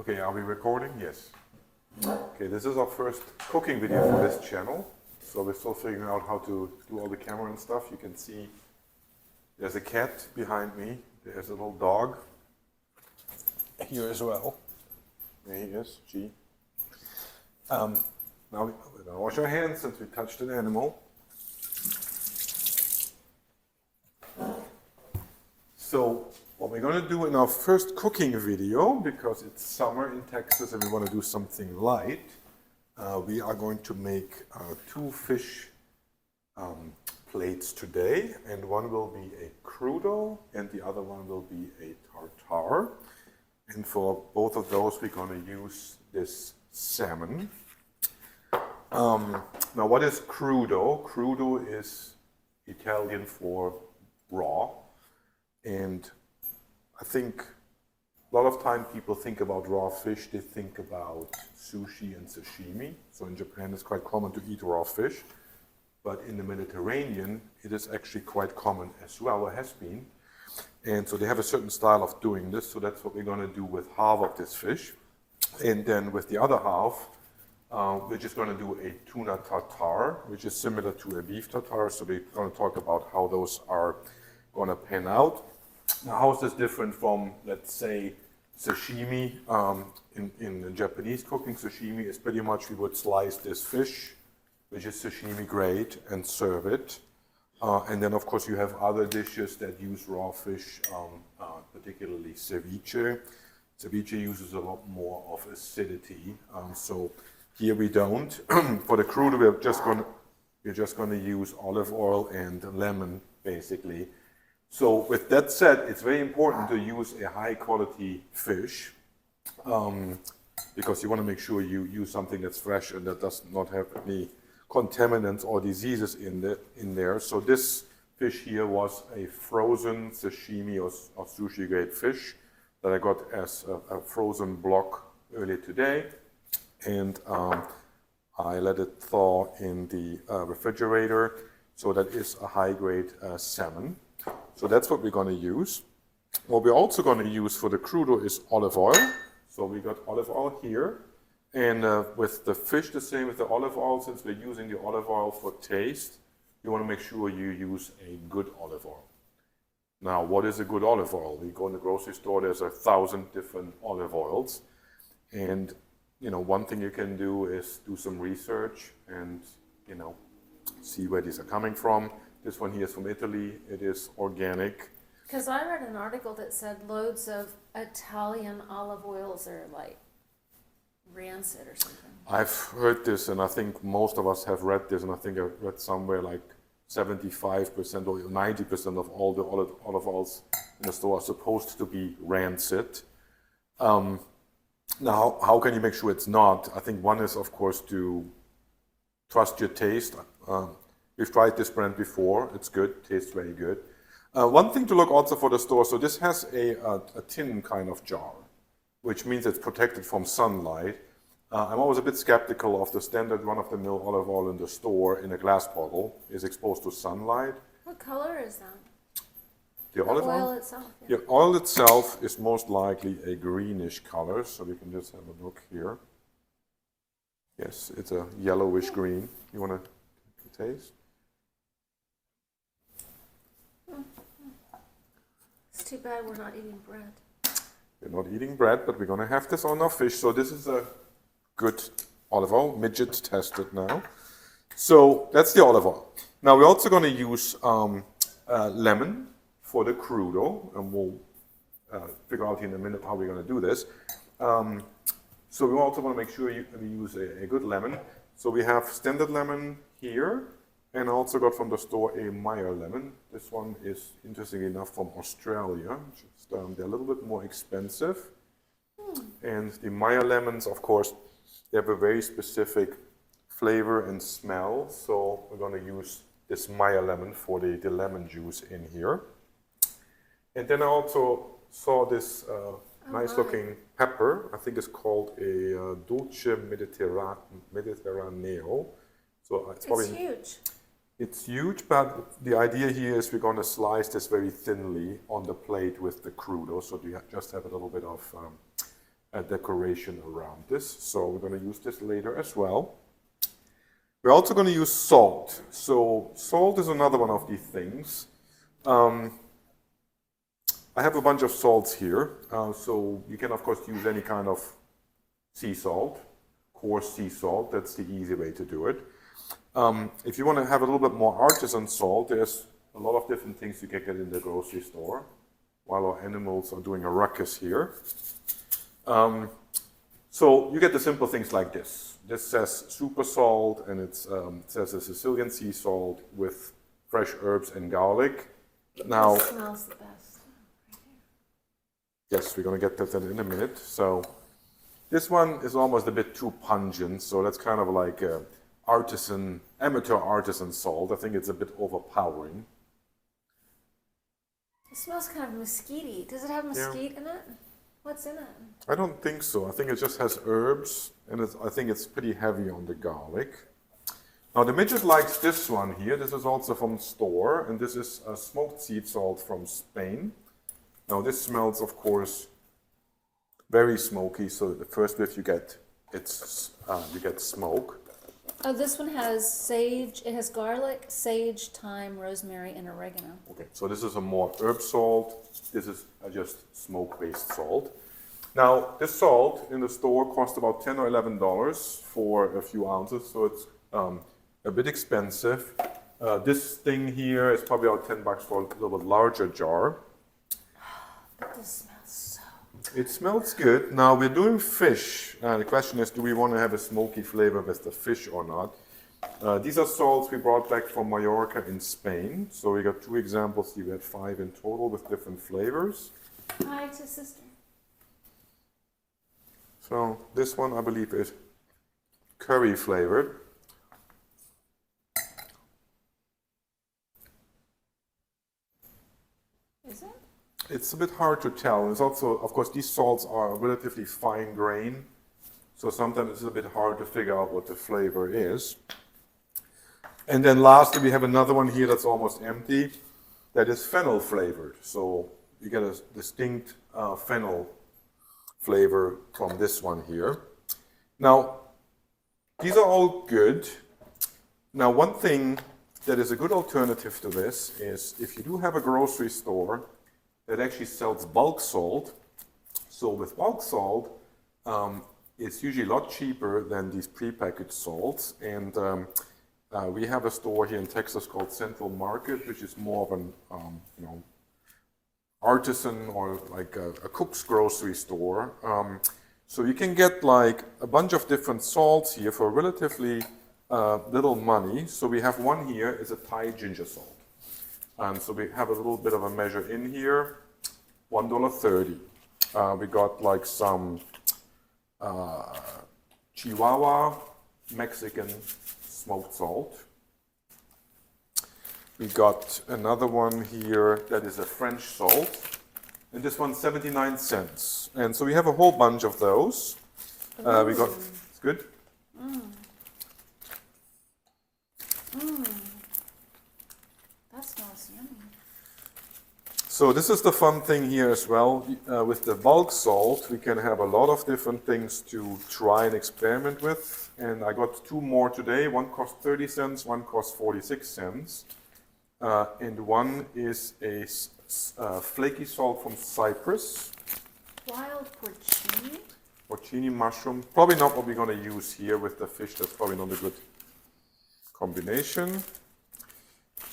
Okay, are we recording? Yes. Okay, this is our first cooking video for this channel. So we're still figuring out how to do all the camera and stuff. You can see there's a cat behind me. There's a little dog here as well. There he is, she. Now we're gonna wash our hands since we touched an animal. So what we're going to do in our first cooking video, because it's summer in Texas and we want to do something light, we are going to make two fish plates today, and one will be a crudo and the other one will be a tartare. And for both of those we're going to use this salmon. Now what is crudo? Crudo is Italian for raw. And I think a lot of time people think about raw fish, they think about sushi and sashimi. So in Japan it's quite common to eat raw fish, but in the Mediterranean it is actually quite common as well, or has been. And so they have a certain style of doing this, so that's what we're going to do with half of this fish. And then with the other half, we're just going to do a tuna tartare, which is similar to a beef tartare. So we're going to talk about how those are going to pan out. Now, how is this different from, let's say, sashimi? In Japanese cooking, sashimi is pretty much we would slice this fish, which is sashimi grade, and serve it. And then, of course, you have other dishes that use raw fish, particularly ceviche. Ceviche uses a lot more of acidity, so here we don't. For the crudo, we're just going to use olive oil and lemon, basically. So with that said, it's very important to use a high quality fish because you want to make sure you use something that's fresh and that does not have any contaminants or diseases in there. So this fish here was a frozen sashimi or sushi grade fish that I got as a frozen block earlier today. And I let it thaw in the refrigerator. So that is a high grade salmon. So that's what we're going to use. What we're also going to use for the crudo is olive oil. So we got olive oil here. And with the fish, the same with the olive oil. Since we're using the olive oil for taste, you want to make sure you use a good olive oil. Now, what is a good olive oil? We go in the grocery store, there's 1,000 different olive oils. And, one thing you can do is do some research and, see where these are coming from. This one here is from Italy. It is organic. Because I read an article that said loads of Italian olive oils are like rancid or something. I've heard this, and I think most of us have read this, and I think I read somewhere like 75% or 90% of all the olive oils in the store are supposed to be rancid. Now, how can you make sure it's not? I think one is, of course, to trust your taste. We've tried this brand before. It's good. Tastes very good. One thing to look also for the store. So this has a tin kind of jar, which means it's protected from sunlight. I'm always a bit skeptical of the standard run-of-the-mill olive oil in the store in a glass bottle is exposed to sunlight. What color is that? The olive oil itself. Yeah, oil itself is most likely a greenish color. So we can just have a look here. Yes, it's a yellowish green. You want to taste? It's too bad we're not eating bread. We're not eating bread, but we're going to have this on our fish. So this is a good olive oil, Midget tested now. So that's the olive oil. Now we're also going to use lemon for the crudo, and we'll figure out in a minute how we're going to do this. So we also want to make sure we use a good lemon. So we have standard lemon here. And I also got from the store a Meyer lemon. This one is, interestingly enough, from Australia. Just, they're a little bit more expensive. And the Meyer lemons, of course, they have a very specific flavor and smell. So we're going to use this Meyer lemon for the lemon juice in here. And then I also saw this nice-looking pepper. I think it's called a Dulce Mediterraneo. So it's probably huge. It's huge, but the idea here is we're going to slice this very thinly on the plate with the crudo, so you just have a little bit of a decoration around this. So we're going to use this later as well. We're also going to use salt. So salt is another one of these things. I have a bunch of salts here. So you can of course use any kind of sea salt, coarse sea salt. That's the easy way to do it. If you want to have a little bit more artisan salt, there's a lot of different things you can get in the grocery store while our animals are doing a ruckus here. So you get the simple things like this. This says super salt, and it says a Sicilian sea salt with fresh herbs and garlic. Now, It smells the best. yes, we're going to get that in a minute. So this one is almost a bit too pungent, so that's kind of like a amateur artisan salt. I think it's a bit overpowering. It smells kind of mesquite-y. Does it have mesquite in it? What's in it? I don't think so. I think it just has herbs, and I think it's pretty heavy on the garlic. Now the Midget likes this one here. This is also from the store, and this is a smoked sea salt from Spain. Now this smells, of course, very smoky. So the first whiff you get, you get smoke. Oh, this one has sage. It has garlic, sage, thyme, rosemary, and oregano. Okay, so this is a more herb salt. This is just smoke-based salt. Now, this salt in the store costs about $10 or $11 for a few ounces, so it's a bit expensive. This thing here is probably about $10 for a little bit larger jar. But this smells so It smells good. Now we're doing fish. The question is, do we want to have a smoky flavor with the fish or not? These are salts we brought back from Mallorca in Spain. So we got 2 examples. We had 5 in total with different flavors. Hi to sister. So this one, I believe, is curry flavored. Is it? It's a bit hard to tell. It's also, of course, these salts are relatively fine grain, so sometimes it's a bit hard to figure out what the flavor is. And then lastly, we have another one here that's almost empty, that is fennel flavored. So you get a distinct fennel flavor from this one here. Now, these are all good. Now, one thing that is a good alternative to this is if you do have a grocery store that actually sells bulk salt. So with bulk salt, it's usually a lot cheaper than these prepackaged salts. And we have a store here in Texas called Central Market, which is more of an artisan or like a cook's grocery store. So you can get like a bunch of different salts here for relatively little money. So we have one here is a Thai ginger salt. And so we have a little bit of a measure in here, $1.30. We got like some Chihuahua Mexican smoked salt. We got another one here that is a French salt. And this one's 79 cents. And so we have a whole bunch of those. We got, it's good? That smells yummy. So this is the fun thing here as well. With the bulk salt, we can have a lot of different things to try and experiment with. And I got 2 more today. One cost 30 cents, one cost 46 cents. And one is a flaky salt from Cyprus. Wild porcini? Porcini mushroom. Probably not what we're going to use here with the fish. That's probably not a good combination.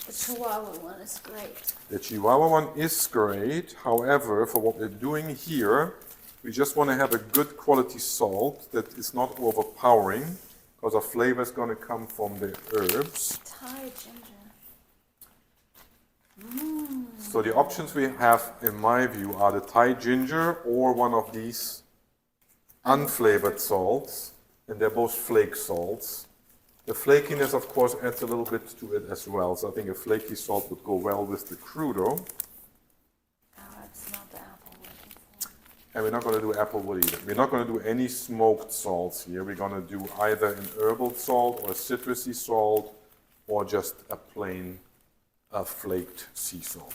The Chihuahua one is great. The Chihuahua one is great. However, for what we're doing here, we just want to have a good quality salt that is not overpowering, because our flavor is going to come from the herbs. Thai ginger. So the options we have, in my view, are the Thai ginger or one of these unflavored salts, and they're both flake salts. The flakiness, of course, adds a little bit to it as well. So I think a flaky salt would go well with the Crudo. Oh, it's not the apple wood. And we're not going to do apple wood either. We're not going to do any smoked salts here. We're going to do either an herbal salt or a citrusy salt or just a plain flaked sea salt.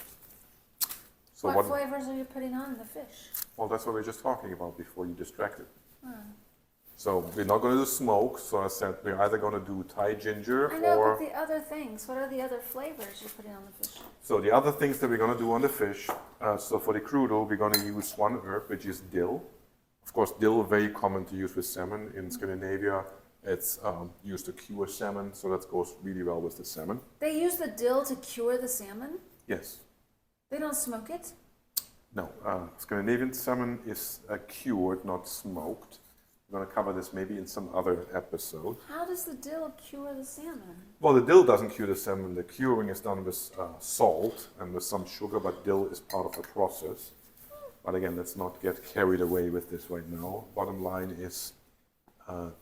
So What flavors are you putting on the fish? Well, that's what we were just talking about before you distracted. So we're not going to do smoke. So I said we're either going to do Thai ginger I know, or... but the other things, what are the other flavors you're putting on the fish? So the other things that we're going to do on the fish, so for the crudo, we're going to use one herb, which is dill. Of course, dill very common to use with salmon. In Scandinavia, it's used to cure salmon, so that goes really well with the salmon. They use the dill to cure the salmon? Yes. They don't smoke it? No, Scandinavian salmon is cured, not smoked. We're going to cover this maybe in some other episode. How does the dill cure the salmon? Well, the dill doesn't cure the salmon. The curing is done with salt and with some sugar, but dill is part of the process. But again, let's not get carried away with this right now. Bottom line is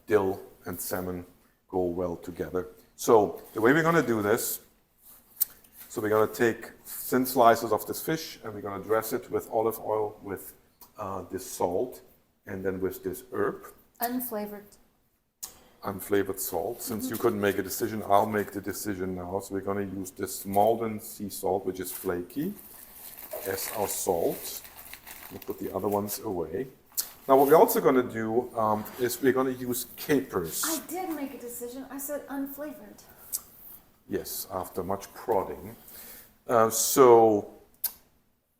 dill and salmon go well together. So the way we're going to do this, so we're going to take thin slices of this fish and we're going to dress it with olive oil, with this salt, and then with this herb. Unflavored. Unflavored salt. Since you couldn't make a decision, I'll make the decision now. So we're going to use this Malden sea salt, which is flaky, as our salt. We'll put the other ones away. Now what we're also going to do is we're going to use capers. I did make a decision. I said unflavored. Yes, after much prodding. So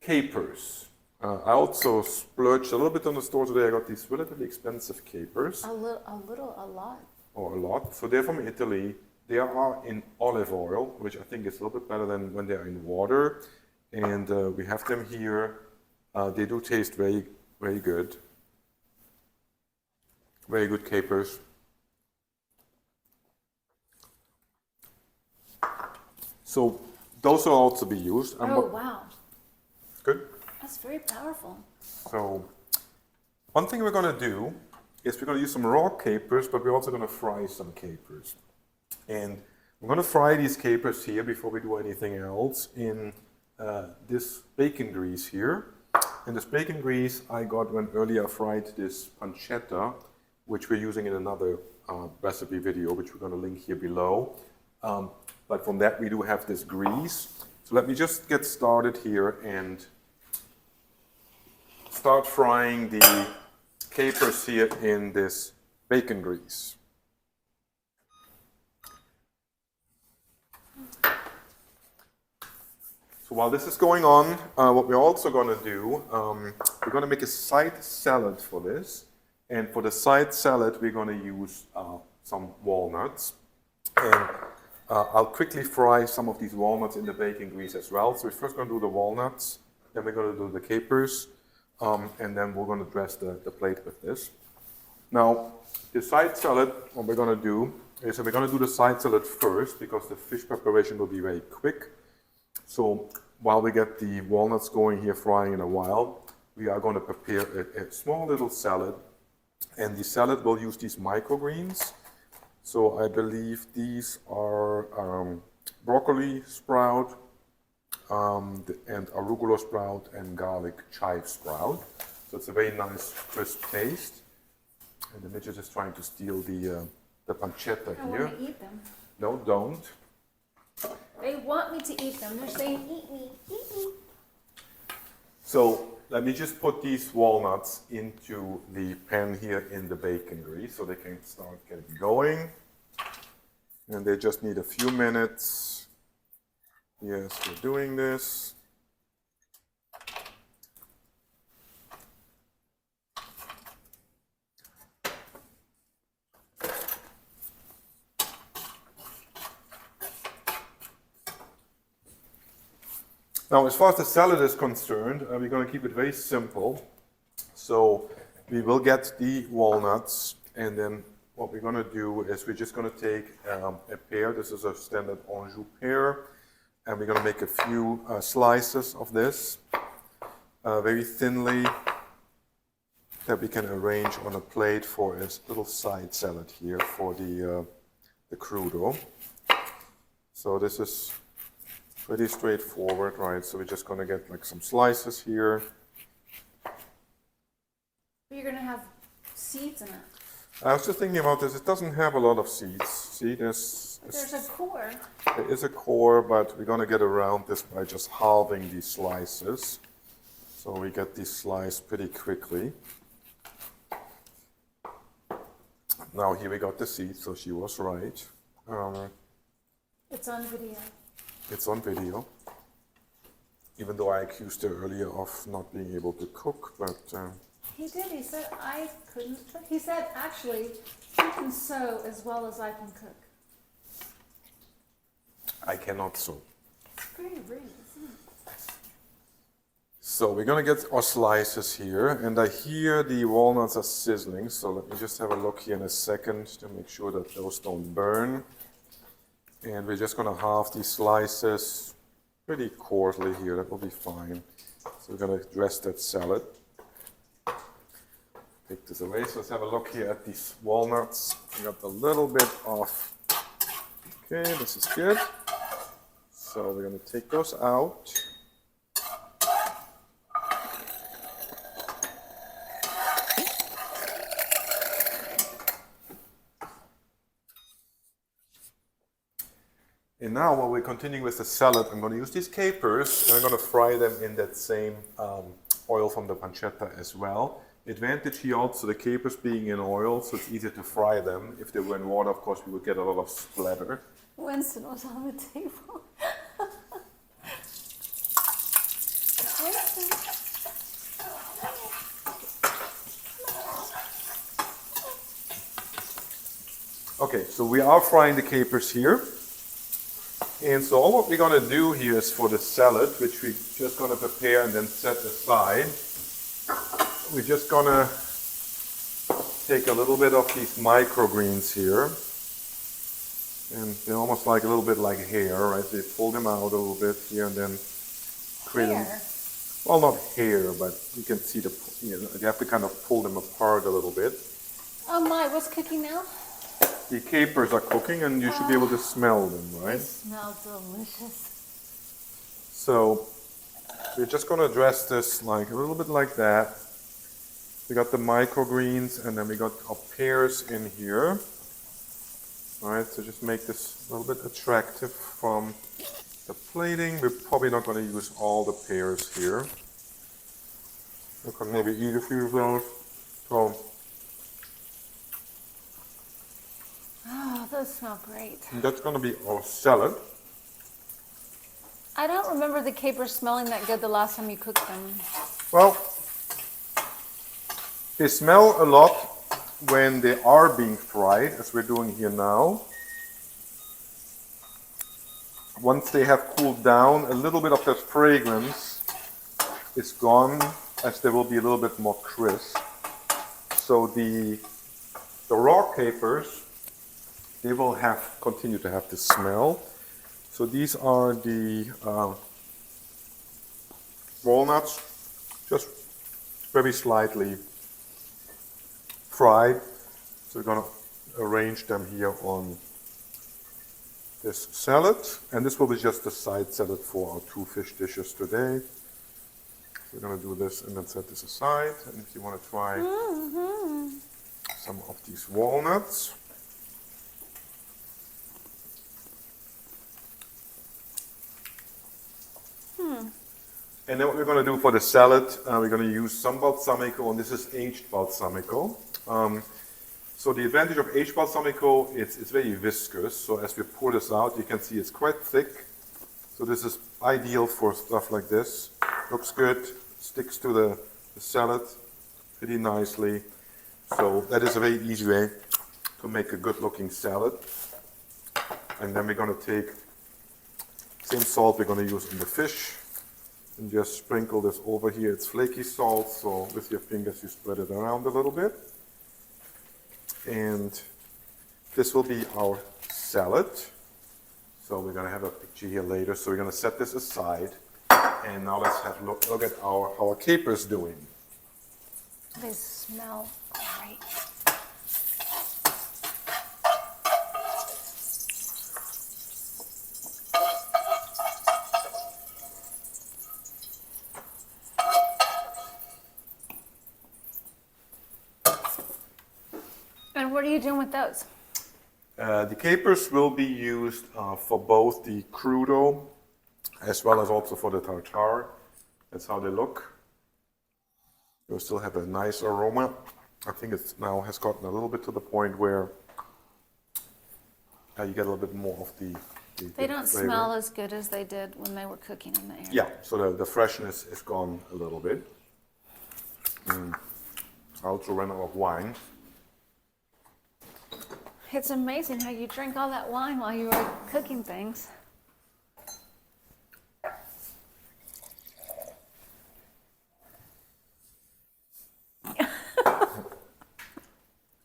capers. I also splurged a little bit on the store today. I got these relatively expensive capers. A lot. Or a lot. So they're from Italy. They are in olive oil, which I think is a little bit better than when they're in water. And we have them here. They do taste very, very good. Very good capers. So those will also be used. Oh, wow. Good. That's very powerful. So one thing we're going to do is we're going to use some raw capers, but we're also going to fry some capers. And we're going to fry these capers here before we do anything else in this bacon grease here. And this bacon grease I got when earlier I fried this pancetta, which we're using in another recipe video, which we're going to link here below. But from that we do have this grease. So let me just get started here and start frying the capers here in this bacon grease. So while this is going on, what we're also going to do, we're going to make a side salad for this. And for the side salad, we're going to use some walnuts. And I'll quickly fry some of these walnuts in the bacon grease as well. So we're first going to do the walnuts, then we're going to do the capers, and then we're going to dress the plate with this. Now, the side salad, what we're going to do is we're going to do the side salad first because the fish preparation will be very quick. So while we get the walnuts going here frying in a while, we are going to prepare a small little salad. And the salad will use these microgreens. So I believe these are broccoli sprout, and arugula sprout and garlic chive sprout. So it's a very nice crisp taste. And the midget is trying to steal the pancetta I here. want to eat them. No, don't. They want me to eat them. They're saying, eat me, eat me. So let me just put these walnuts into the pan here in the bacon grease so they can start getting going. And they just need a few minutes. Yes, we're doing this. Now, as far as the salad is concerned, we're going to keep it very simple. So we will get the walnuts, and then what we're going to do is we're just going to take a pear. This is a standard Anjou pear, and we're going to make a few slices of this very thinly that we can arrange on a plate for a little side salad here for the crudo. So this is pretty straightforward, right? So we're just going to get like some slices here. You're going to have seeds in it. I was just thinking about this. It doesn't have a lot of seeds. See, there's a core. There is a core, but we're going to get around this by just halving these slices. So we get these sliced pretty quickly. Now here we got the seeds, so she was right. It's on video. It's on video. Even though I accused her earlier of not being able to cook, but He did. He said I couldn't cook. He said, actually, you can sew as well as I can cook. I cannot sew. It's very rude, isn't it? So we're gonna get our slices here, and I hear the walnuts are sizzling, so let me just have a look here in a second to make sure that those don't burn. And we're just gonna halve these slices pretty coarsely here, that will be fine. So we're gonna dress that salad. Take this away, so let's have a look here at these walnuts. We got a little bit of, okay, this is good. So we're gonna take those out. And now while we're continuing with the salad, I'm going to use these capers and I'm going to fry them in that same oil from the pancetta as well. Advantage here also the capers being in oil, so it's easier to fry them. If they were in water, of course, we would get a lot of splatter. Winston was on the table. Winston. Okay, so we are frying the capers here. And so all what we're going to do here is for the salad, which we're just going to prepare and then set aside, we're just going to take a little bit of these microgreens here. And they're almost like a little bit like hair, right? So you pull them out a little bit here and then create them. Well, not hair, but you can see the, you have to kind of pull them apart a little bit. Oh my, what's cooking now? The capers are cooking and you should be able to smell them, right? They smell delicious. So we're just going to dress this like a little bit like that. We got the microgreens and then we got our pears in here. All right, so just make this a little bit attractive from the plating. We're probably not going to use all the pears here. We can maybe eat a few of those. So Oh, those smell great. that's going to be our salad. I don't remember the capers smelling that good the last time you cooked them. Well, they smell a lot when they are being fried, as we're doing here now. Once they have cooled down, a little bit of that fragrance is gone, as they will be a little bit more crisp. So the raw capers, they will continue to have the smell. So these are the walnuts, just very slightly fried. So we're going to arrange them here on this salad. And this will be just the side salad for our 2 fish dishes today. So we're going to do this and then set this aside. And if you want to try some of these walnuts. And then what we're going to do for the salad, we're going to use some balsamico, and this is aged balsamico. So the advantage of aged balsamico, it's very viscous. So as we pour this out, you can see it's quite thick. So this is ideal for stuff like this. Looks good, sticks to the salad pretty nicely. So that is a very easy way to make a good looking salad. And then we're going to take same salt we're going to use on the fish. And just sprinkle this over here. It's flaky salt, so with your fingers you spread it around a little bit. And this will be our salad. So we're going to have a picture here later. So we're going to set this aside. And now let's have a look at how our capers doing. They smell great. And what are you doing with those? The capers will be used for both the crudo as well as also for the tartare. That's how they look. You still have a nice aroma. I think it now has gotten a little bit to the point where you get a little bit more of the They don't flavor. smell as good as they did when they were cooking in the air. Yeah, so the freshness is gone a little bit. I also ran out of wine. It's amazing how you drink all that wine while you were cooking things.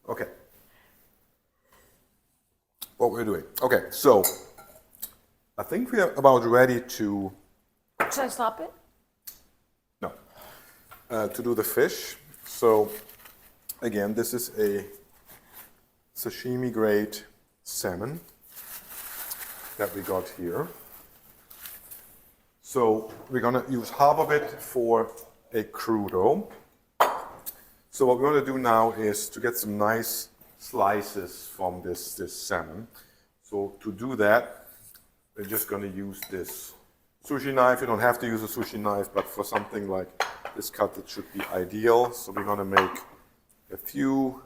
Okay. What we're doing. Okay, so I think we are about ready to... Should I stop it? No. To do the fish. So, again, this is a sashimi grade salmon that we got here. So we're gonna use half of it for a crudo. So what we're gonna do now is to get some nice slices from this salmon. So to do that, we're just gonna use this sushi knife. You don't have to use a sushi knife, but for something like this cut, it should be ideal. So we're gonna make a few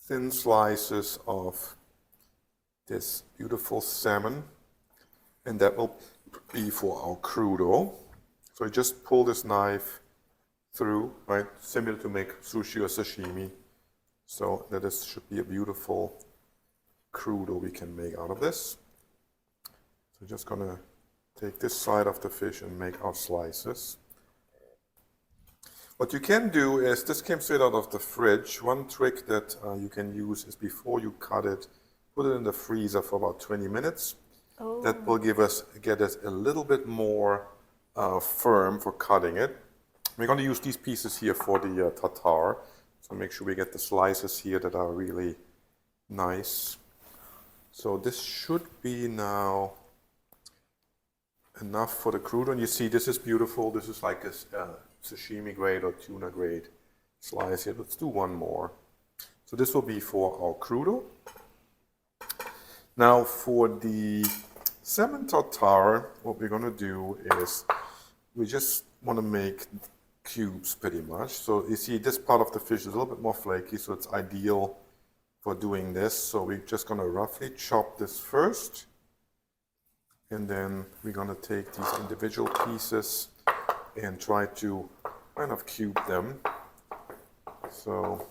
thin slices of this beautiful salmon, and that will be for our crudo. So you just pull this knife through, right? Similar to make sushi or sashimi. So that this should be a beautiful crudo we can make out of this. So just gonna take this side of the fish and make our slices. What you can do is, this came straight out of the fridge. One trick that you can use is before you cut it, put it in the freezer for about 20 minutes. Oh. That will get us a little bit more firm for cutting it. We're going to use these pieces here for the tartare. So make sure we get the slices here that are really nice. So this should be now enough for the crudo. And you see, this is beautiful. This is like a sashimi grade or tuna grade slice here. Let's do one more. So this will be for our crudo. Now for the salmon tartare, what we're going to do is we just want to make cubes pretty much. So you see, this part of the fish is a little bit more flaky, so it's ideal for doing this. So we're just going to roughly chop this first, and then we're going to take these individual pieces and try to kind of cube them. So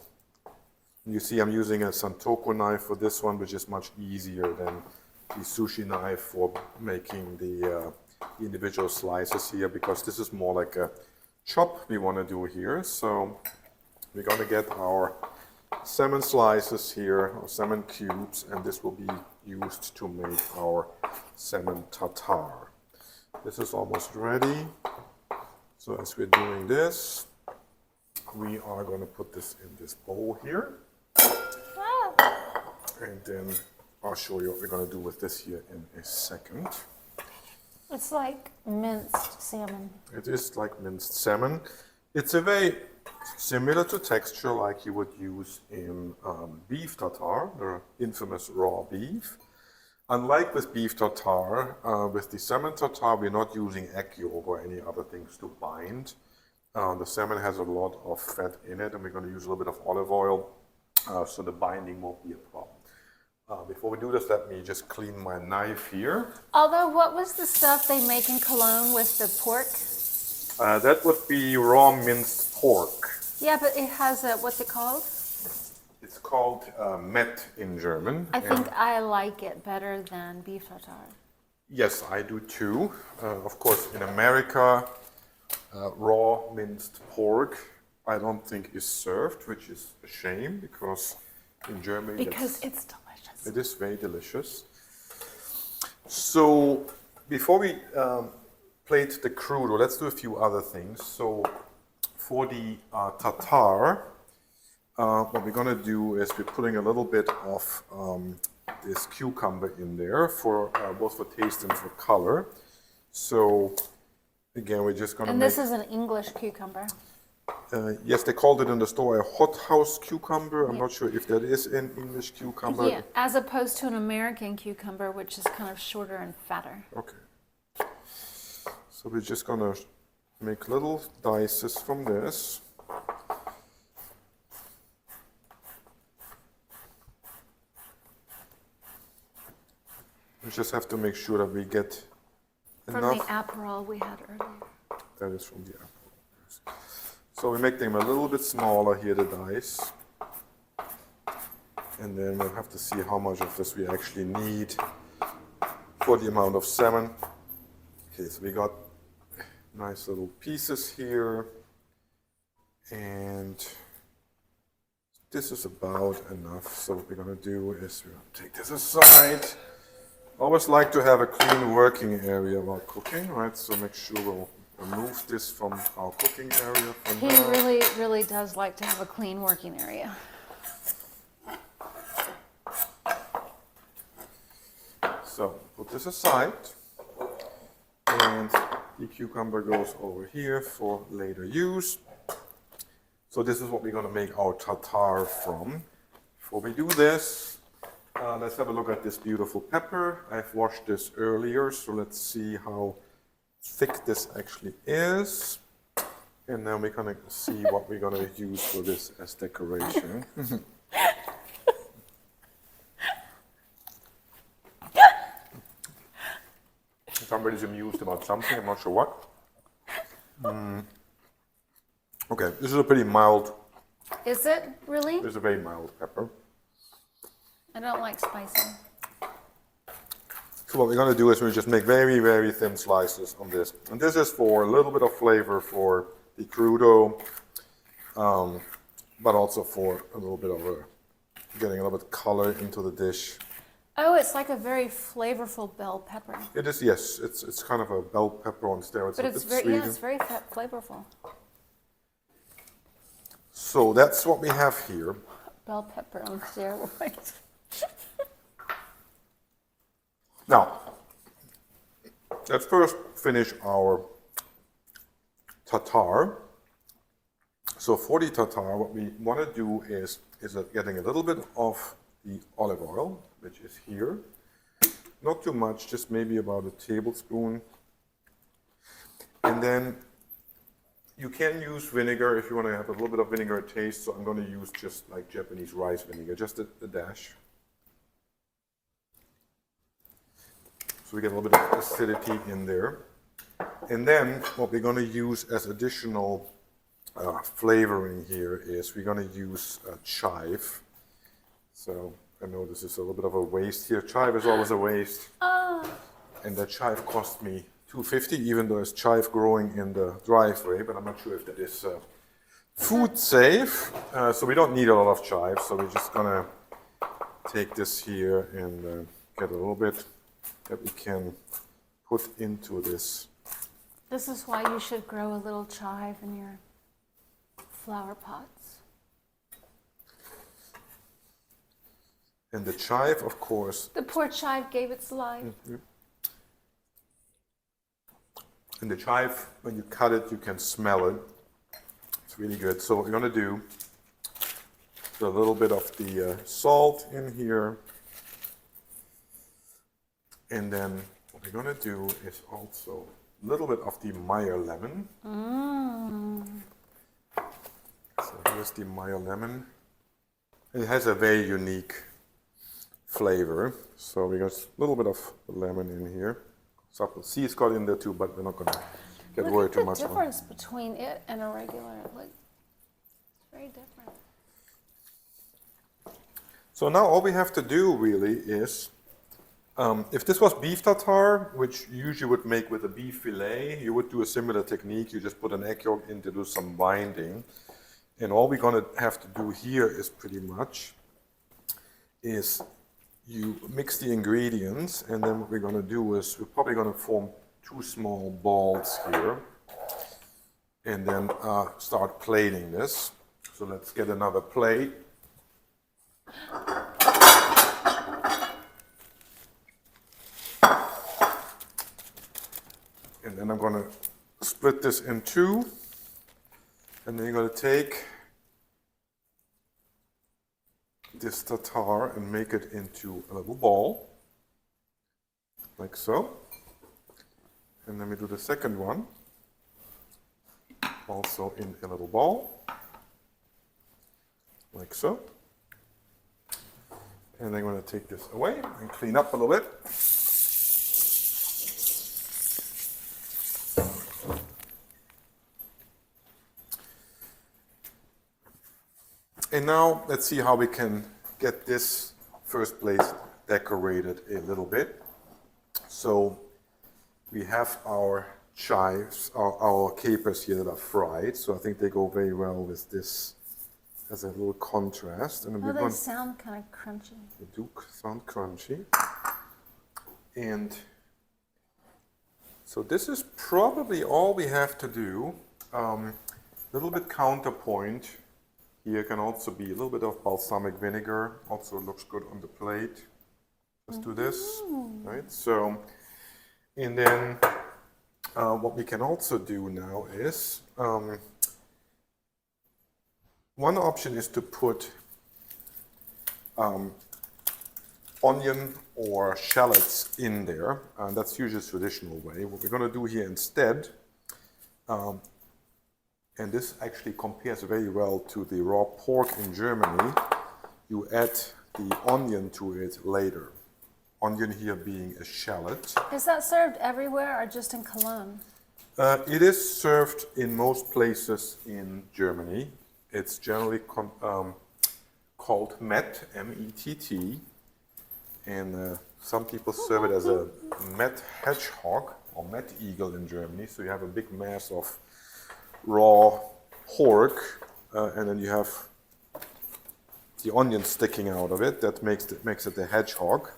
you see, I'm using a Santoko knife for this one, which is much easier than the sushi knife for making the individual slices here, because this is more like a chop we want to do here. So we're going to get our salmon slices here, or salmon cubes, and this will be used to make our salmon tartare. This is almost ready. So as we're doing this, we are going to put this in this bowl here. And then I'll show you what we're going to do with this here in a second. It's like minced salmon. It is like minced salmon. It's a very similar to texture like you would use in beef tartare, the infamous raw beef. Unlike with beef tartare, with the salmon tartare, we're not using egg yolk or any other things to bind. The salmon has a lot of fat in it, and we're going to use a little bit of olive oil, so the binding won't be a problem. Before we do this, let me just clean my knife here. Although, what was the stuff they make in Cologne with the pork? That would be raw minced pork. Yeah, but it has a, what's it called? It's called Met in German. I think I like it better than beef tartare. Yes, I do too. Of course, in America, raw minced pork, I don't think is served, which is a shame, because in Germany... Because it's delicious. It is very delicious. So, before we plate the crudo, let's do a few other things. So, for the tartare, what we're going to do is we're putting a little bit of this cucumber in there, for both for taste and for color. So, again, we're just going to And this is an English cucumber. Yes, they called it in the store a hothouse cucumber. I'm not sure if that is an English cucumber. Yeah, as opposed to an American cucumber, which is kind of shorter and fatter. Okay. So we're just gonna make little dices from this. We just have to make sure that we get From enough. the Aperol we had earlier. That is from the apple. So we make them a little bit smaller here, the dice. And then we'll have to see how much of this we actually need for the amount of salmon. Okay, so we got nice little pieces here. And this is about enough. So what we're gonna do is we're gonna take this aside. Always like to have a clean working area while cooking, right? So make sure we'll remove this from our cooking area for He now. really does like to have a clean working area. So put this aside, and the cucumber goes over here for later use. So this is what we're going to make our tartare from. Before we do this, let's have a look at this beautiful pepper. I've washed this earlier, so let's see how thick this actually is. And then we're going to see what we're going to use for this as decoration. Somebody's amused about something, I'm not sure what. Okay, this is a pretty mild, Is it really? this is a very mild pepper. I don't like spicy. So what we're going to do is we just make very thin slices on this. And this is for a little bit of flavor for the crudo, but also for a little bit of getting a little bit of color into the dish. Oh, it's like a very flavorful bell pepper. It is, yes, it's kind of a bell pepper on steroids. But a it's bit very, sweet. yeah, it's very flavorful. So that's what we have here. Bell pepper on steroids. Now, let's first finish our tartare. So for the tartare, what we want to do is getting a little bit of the olive oil, which is here. Not too much, just maybe about a tablespoon. And then you can use vinegar if you want to have a little bit of vinegar taste. So I'm going to use just like Japanese rice vinegar, just a dash. So we get a little bit of acidity in there. And then what we're going to use as additional flavoring here is we're going to use chive. So I know this is a little bit of a waste here. Chive is always a waste. And that chive cost me $2.50, even though there's chive growing in the driveway, but I'm not sure if that is food safe. So we don't need a lot of chive, so we're just gonna take this here and get a little bit that we can put into this. This is why you should grow a little chive in your flower pots. And the chive, of course. The poor chive gave its life. And the chive, when you cut it, you can smell it. It's really good. So what we're going to do, put a little bit of the salt in here. And then what we're going to do is also a little bit of the Meyer lemon. So here's the Meyer lemon. It has a very unique flavor. So we got a little bit of lemon in here. Supple seeds got in there too, but we're not going to get worried too much. Look at the difference between it and a regular. Like, it's very different. So now all we have to do really is, if this was beef tartare, which you usually would make with a beef fillet, you would do a similar technique. You just put an egg yolk in to do some binding. And all we're going to have to do here is pretty much is you mix the ingredients, and then what we're going to do is we're probably going to form 2 small balls here and then start plating this. So let's get another plate. And then I'm going to split this in 2, and then you're going to take this tartare and make it into a little ball, like so. And then we do the second one. also in a little bowl, like so. And I'm going to take this away and clean up a little bit. And now let's see how we can get this first place decorated a little bit. So we have our chives, our capers here that are fried. So I think they go very well with this as a little contrast. And Oh, they sound kind of crunchy. They do sound crunchy. And so this is probably all we have to do. A little bit counterpoint. Here can also be a little bit of balsamic vinegar. Also looks good on the plate. Let's do this, right? So, and then what we can also do now is, one option is to put onion or shallots in there, and that's usually the traditional way. What we're going to do here instead, and this actually compares very well to the raw pork in Germany, you add the onion to it later. Onion here being a shallot. Is that served everywhere or just in Cologne? It is served in most places in Germany. It's generally called Mett, M-E-T-T, and some people serve it as a Mett hedgehog or Mett eagle in Germany. So you have a big mass of raw pork, and then you have the onion sticking out of it. That makes it a hedgehog.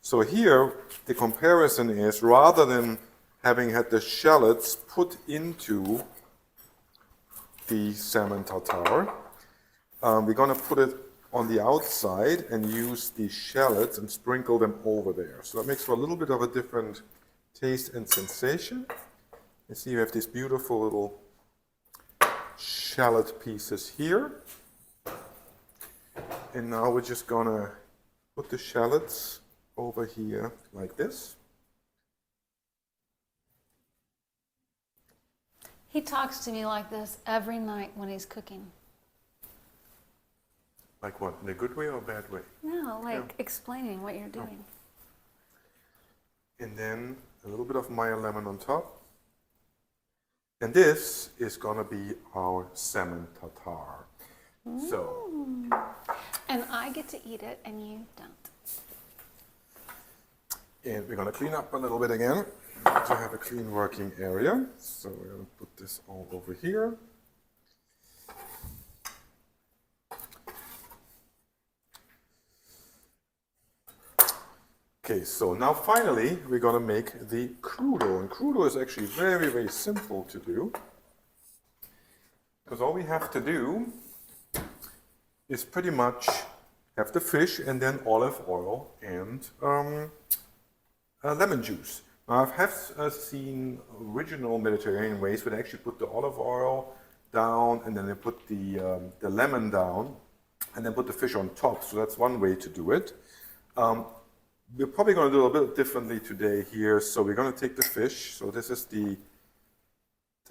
So here the comparison is, rather than having had the shallots put into the salmon tartare, we're going to put it on the outside and use the shallots and sprinkle them over there. So that makes for a little bit of a different taste and sensation. You see, you have these beautiful little shallot pieces here. And now we're just going to put the shallots over here like this. He talks to me like this every night when he's cooking. Like what? In a good way or a bad way? No, like explaining what you're doing. And then a little bit of Meyer lemon on top. And this is going to be our salmon tartare. So. And I get to eat it and you don't. And we're going to clean up a little bit again to have a clean working area. So we're going to put this all over here. Okay, so now finally we're going to make the crudo. And crudo is actually very, very simple to do. Because all we have to do is pretty much have the fish and then olive oil and lemon juice. Now I have seen original Mediterranean ways where they actually put the olive oil down and then they put the lemon down and then put the fish on top. So that's one way to do it. We're probably going to do it a little bit differently today here. So we're going to take the fish. So this is the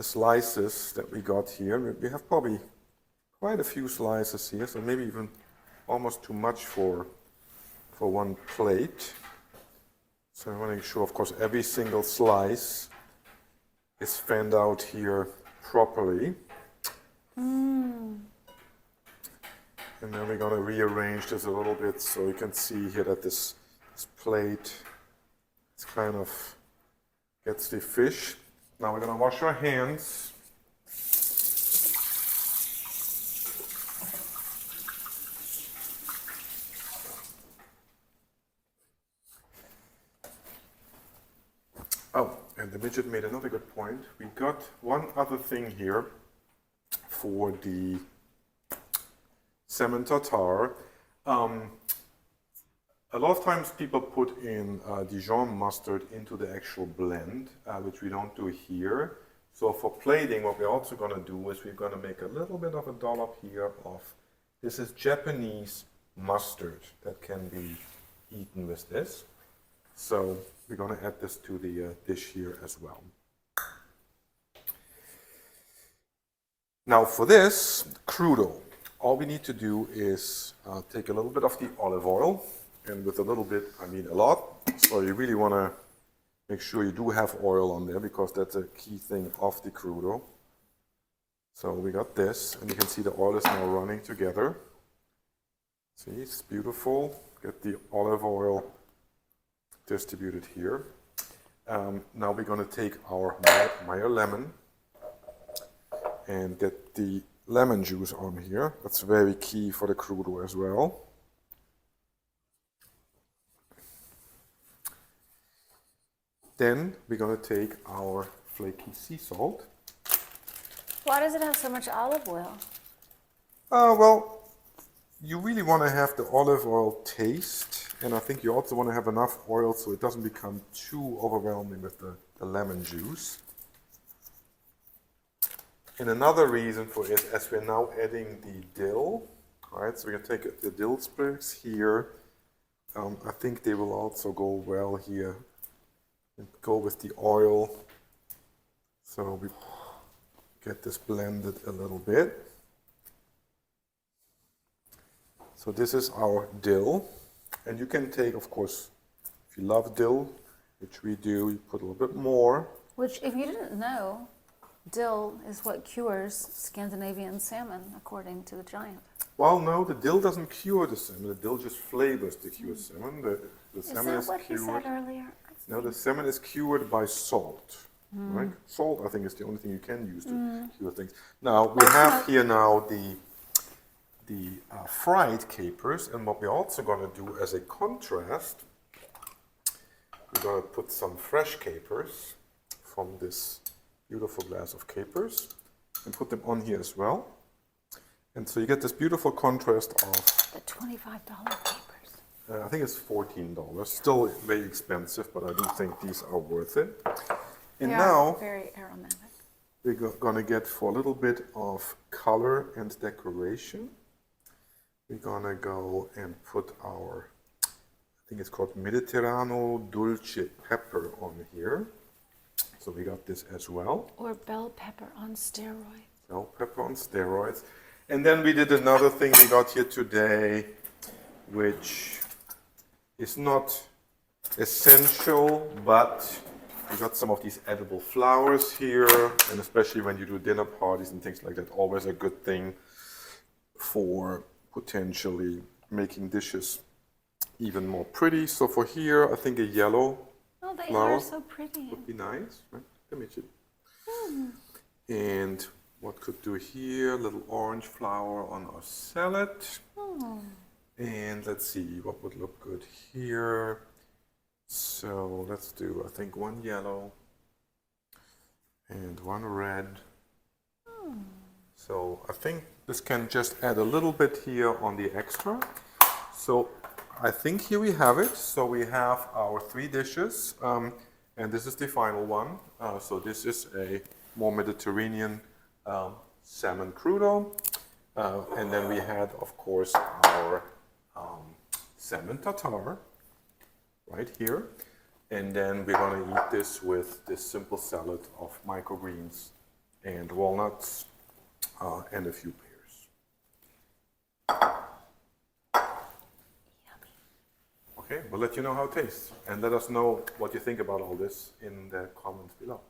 slices that we got here. We have probably quite a few slices here, so maybe even almost too much for one plate. So I want to make sure, of course, every single slice is fanned out here properly. And then we're going to rearrange this a little bit so you can see here that this plate is kind of gets the fish. Now we're going to wash our hands. Oh, and the midget made another good point. We got one other thing here for the salmon tartare. A lot of times people put in Dijon mustard into the actual blend, which we don't do here. So for plating, what we're also going to do is we're going to make a little bit of a dollop here of, this is Japanese mustard that can be eaten with this. So we're going to add this to the dish here as well. Now for this, crudo, all we need to do is take a little bit of the olive oil, and with a little bit, I mean a lot. So you really want to make sure you do have oil on there because that's a key thing of the crudo. So we got this, and you can see the oil is now running together. See, it's beautiful. Get the olive oil distributed here. Now we're going to take our Meyer lemon and get the lemon juice on here. That's very key for the crudo as well. Then we're going to take our flaky sea salt. Why does it have so much olive oil? Well, you really want to have the olive oil taste, and I think you also want to have enough oil so it doesn't become too overwhelming with the lemon juice. And another reason for it, as we're now adding the dill, right? So we're going to take the dill sprigs here. I think they will also go well here and go with the oil. So we get this blended a little bit. So this is our dill, and you can take, of course, if you love dill, which we do, you put a little bit more. Which, if you didn't know, dill is what cures Scandinavian salmon, according to the giant. Well, no, the dill doesn't cure the salmon. The dill just flavors the cured salmon. The salmon Is that what cured. he said earlier? No, the salmon is cured by salt. Right? Salt, I think, is the only thing you can use to cure things. Now we have here now the fried capers, and what we're also going to do as a contrast, we're going to put some fresh capers from this beautiful glass of capers and put them on here as well. And so you get this beautiful contrast of The $25 capers. I think it's $14. Still very expensive, but I do think these are worth it. And They now are very aromatic. we're going to get, for a little bit of color and decoration, we're going to go and put our, I think it's called Mediterrano Dulce pepper on here. So we got this as well. Or bell pepper on steroids. Bell pepper on steroids. And then we did another thing we got here today, which is not essential, but we got some of these edible flowers here, and especially when you do dinner parties and things like that, always a good thing for potentially making dishes even more pretty. So for here, I think a yellow Oh, they flower are so pretty. would be nice, right? The Midget. And what could do here? A little orange flower on our salad. And let's see what would look good here. So let's do, I think, one yellow and one red. So I think this can just add a little bit here on the extra. So I think here we have it. So we have our 3 dishes, and this is the final one. So this is a more Mediterranean salmon crudo. And then we had, of course, our salmon tartare right here. And then we're going to eat this with this simple salad of microgreens and walnuts and a few pears. Okay, we'll let you know how it tastes. And let us know what you think about all this in the comments below.